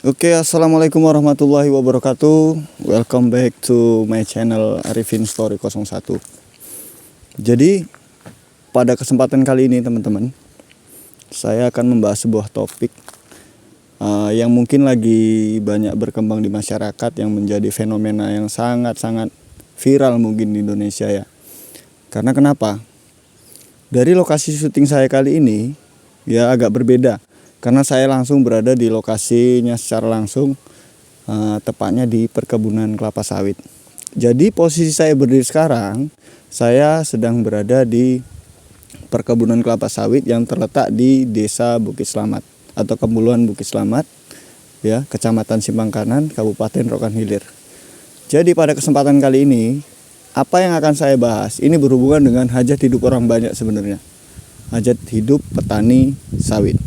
Oke, assalamualaikum warahmatullahi wabarakatuh. Welcome back to my channel Arifin Story 01. Jadi pada kesempatan kali ini teman-teman, saya akan membahas sebuah topik yang mungkin lagi banyak berkembang di masyarakat, yang menjadi fenomena yang sangat-sangat viral mungkin di Indonesia ya. Karena kenapa? Dari lokasi syuting saya kali ini ya agak berbeda. Karena saya langsung berada di lokasinya secara langsung, tepatnya di perkebunan kelapa sawit. Jadi posisi saya berdiri sekarang, saya sedang berada di perkebunan kelapa sawit yang terletak di Desa Bukit Selamat atau Kemuluan Bukit Selamat, ya, Kecamatan Simpang Kanan, Kabupaten Rokan Hilir. Jadi pada kesempatan kali ini, apa yang akan saya bahas ini berhubungan dengan hajat hidup orang banyak sebenarnya. Hajat hidup petani sawit.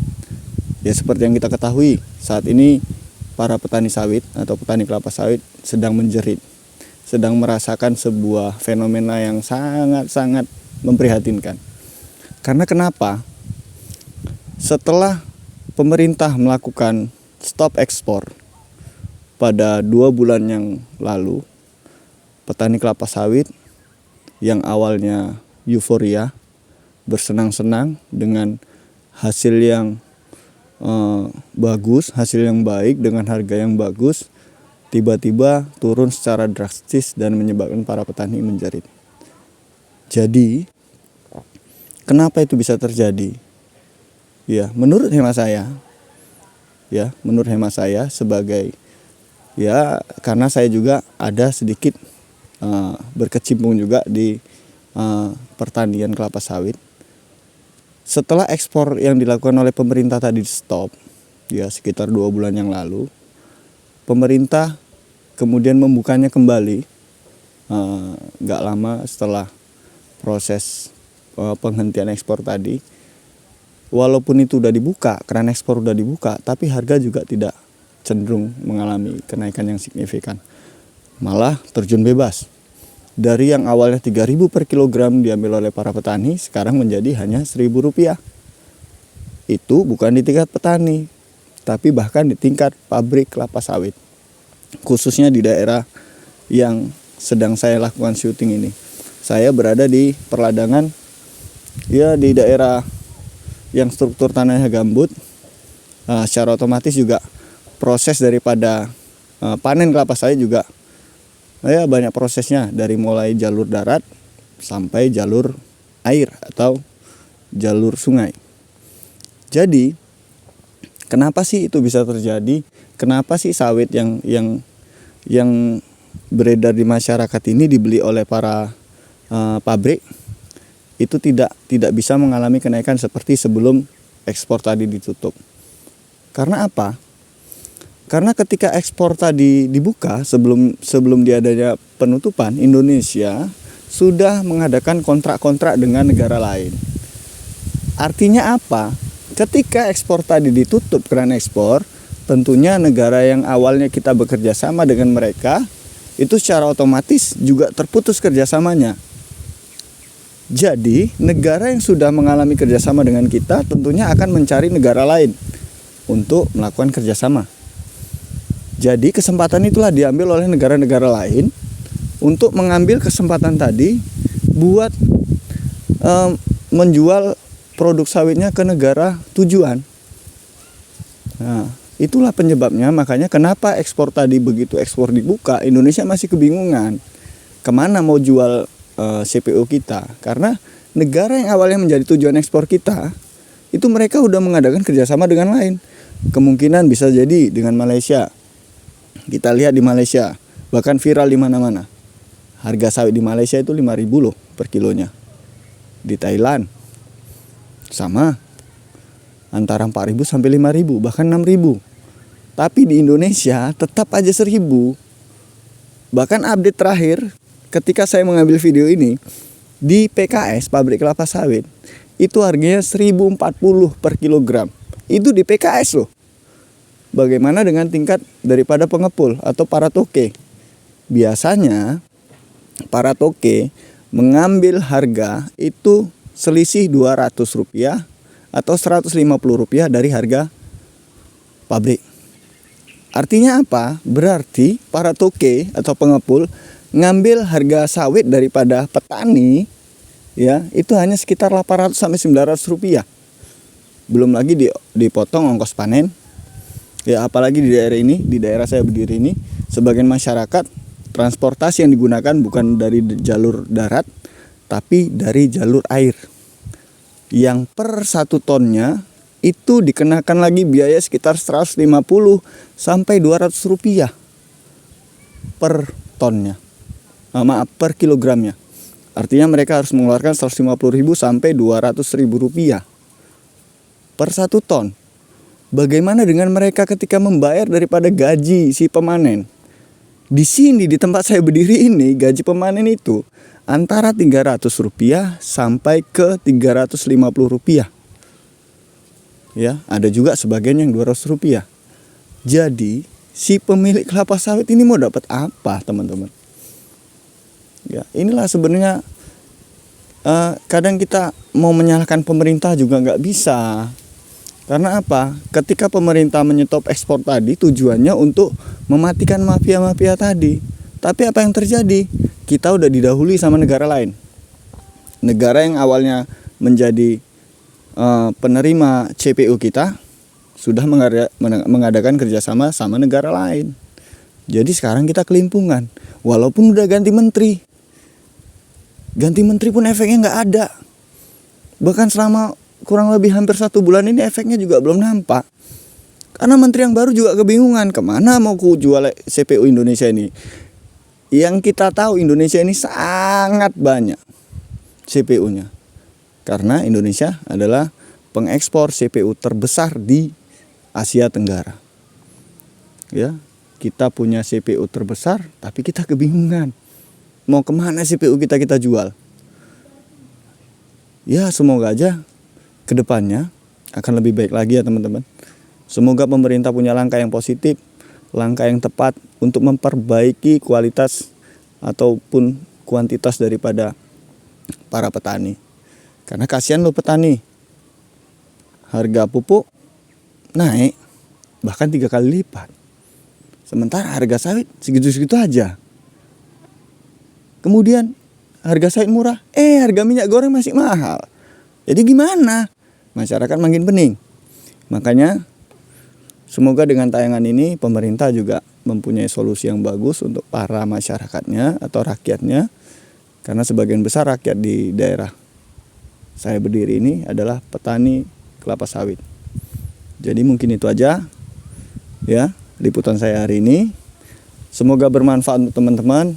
Ya seperti yang kita ketahui, saat ini para petani sawit atau petani kelapa sawit sedang menjerit, sedang merasakan sebuah fenomena yang sangat-sangat memprihatinkan. Karena kenapa? Setelah pemerintah melakukan stop ekspor pada 2 bulan yang lalu, petani kelapa sawit yang awalnya euforia, bersenang-senang dengan hasil yang bagus, hasil yang baik dengan harga yang bagus, tiba-tiba turun secara drastis dan menyebabkan para petani menjerit. Jadi, kenapa itu bisa terjadi? Ya, menurut hemat saya sebagai karena saya juga ada sedikit berkecimpung juga di pertanian kelapa sawit. Setelah ekspor yang dilakukan oleh pemerintah tadi stop, ya sekitar 2 bulan yang lalu, pemerintah kemudian membukanya kembali, gak lama setelah proses penghentian ekspor tadi. Walaupun itu udah dibuka, keran ekspor udah dibuka, tapi harga juga tidak cenderung mengalami kenaikan yang signifikan. Malah terjun bebas. Dari yang awalnya 3.000 per kilogram diambil oleh para petani, sekarang menjadi hanya Rp1.000. Itu bukan di tingkat petani, tapi bahkan di tingkat pabrik kelapa sawit. Khususnya di daerah yang sedang saya lakukan syuting ini. Saya berada di perladangan, ya di daerah yang struktur tanahnya gambut. Secara otomatis juga proses daripada panen kelapa sawit juga banyak prosesnya, dari mulai jalur darat sampai jalur air atau jalur sungai. Jadi kenapa sih itu bisa terjadi? Kenapa sih sawit yang beredar di masyarakat ini dibeli oleh para pabrik itu tidak bisa mengalami kenaikan seperti sebelum ekspor tadi ditutup? Karena apa? Karena ketika ekspor tadi dibuka, sebelum diadanya penutupan, Indonesia sudah mengadakan kontrak-kontrak dengan negara lain. Artinya apa? Ketika ekspor tadi ditutup keran ekspor, tentunya negara yang awalnya kita bekerja sama dengan mereka, itu secara otomatis juga terputus kerjasamanya. Jadi negara yang sudah mengalami kerjasama dengan kita tentunya akan mencari negara lain untuk melakukan kerjasama. Jadi kesempatan itulah diambil oleh negara-negara lain untuk mengambil kesempatan tadi buat menjual produk sawitnya ke negara tujuan. Nah, itulah penyebabnya, makanya kenapa ekspor tadi begitu ekspor dibuka, Indonesia masih kebingungan kemana mau jual CPO kita. Karena negara yang awalnya menjadi tujuan ekspor kita, itu mereka udah mengadakan kerjasama dengan lain. Kemungkinan bisa jadi dengan Malaysia. Kita lihat di Malaysia, bahkan viral di mana-mana. Harga sawit di Malaysia itu 5.000 loh per kilonya. Di Thailand sama, antara 4.000 sampai 5.000, bahkan 6.000. Tapi di Indonesia tetap aja 1.000. Bahkan update terakhir ketika saya mengambil video ini, di PKS, pabrik kelapa sawit, itu harganya 1.040 per kilogram. Itu di PKS loh. Bagaimana dengan tingkat daripada pengepul atau para toke? Biasanya para toke mengambil harga itu selisih Rp200 atau Rp150 dari harga pabrik. Artinya apa? Berarti para toke atau pengepul ngambil harga sawit daripada petani, ya, itu hanya sekitar 800 sampai 900 rupiah. Belum lagi dipotong ongkos panen. Ya, apalagi di daerah ini, di daerah saya berdiri ini, sebagian masyarakat transportasi yang digunakan bukan dari jalur darat, tapi dari jalur air. Yang per 1 tonnya itu dikenakan lagi biaya sekitar 150 sampai 200 rupiah per tonnya. Maaf, per kilogramnya. Artinya mereka harus mengeluarkan 150.000 sampai 200.000 rupiah per 1 ton. Bagaimana dengan mereka ketika membayar daripada gaji si pemanen? Di sini, di tempat saya berdiri ini, gaji pemanen itu antara 300 rupiah sampai ke 350 rupiah. Ya, ada juga sebagian yang 200 rupiah. Jadi, si pemilik kelapa sawit ini mau dapat apa, teman-teman? Ya, inilah sebenarnya kadang kita mau menyalahkan pemerintah juga nggak bisa. Karena apa? Ketika pemerintah menyetop ekspor tadi tujuannya untuk mematikan mafia-mafia tadi. Tapi apa yang terjadi? Kita udah didahului sama negara lain. Negara yang awalnya menjadi penerima CPO kita sudah mengadakan kerjasama sama negara lain. Jadi sekarang kita kelimpungan. Walaupun udah ganti menteri pun efeknya nggak ada. Bahkan selama kurang lebih hampir 1 bulan ini efeknya juga belum nampak. Karena menteri yang baru juga kebingungan kemana mau ku jual CPO Indonesia ini. Yang kita tahu Indonesia ini sangat banyak CPO-nya. Karena Indonesia adalah pengekspor CPU terbesar di Asia Tenggara. Ya, kita punya CPU terbesar, tapi kita kebingungan. Mau kemana CPU kita jual? Ya, semoga aja kedepannya akan lebih baik lagi ya teman-teman. Semoga pemerintah punya langkah yang positif, langkah yang tepat untuk memperbaiki kualitas ataupun kuantitas daripada para petani. Karena kasihan loh petani, harga pupuk naik bahkan 3 kali lipat. Sementara harga sawit segitu-segitu aja. Kemudian harga sawit murah, harga minyak goreng masih mahal. Jadi gimana? Masyarakat makin pening. Makanya semoga dengan tayangan ini pemerintah juga mempunyai solusi yang bagus untuk para masyarakatnya atau rakyatnya. Karena sebagian besar rakyat di daerah saya berdiri ini adalah petani kelapa sawit. Jadi mungkin itu aja ya liputan saya hari ini. Semoga bermanfaat untuk teman-teman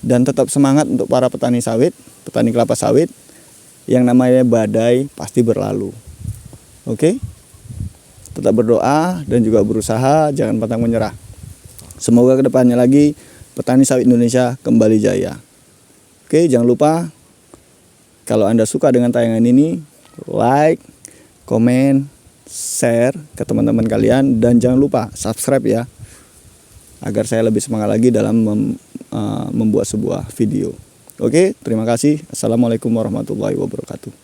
dan tetap semangat untuk para petani sawit, petani kelapa sawit. Yang namanya badai pasti berlalu. Oke? Tetap berdoa dan juga berusaha, jangan pantang menyerah. Semoga kedepannya lagi petani sawit Indonesia kembali jaya. Oke, jangan lupa kalau Anda suka dengan tayangan ini, like, komen, share ke teman-teman kalian, dan jangan lupa subscribe ya, agar saya lebih semangat lagi dalam membuat sebuah video. Oke, terima kasih. Assalamualaikum warahmatullahi wabarakatuh.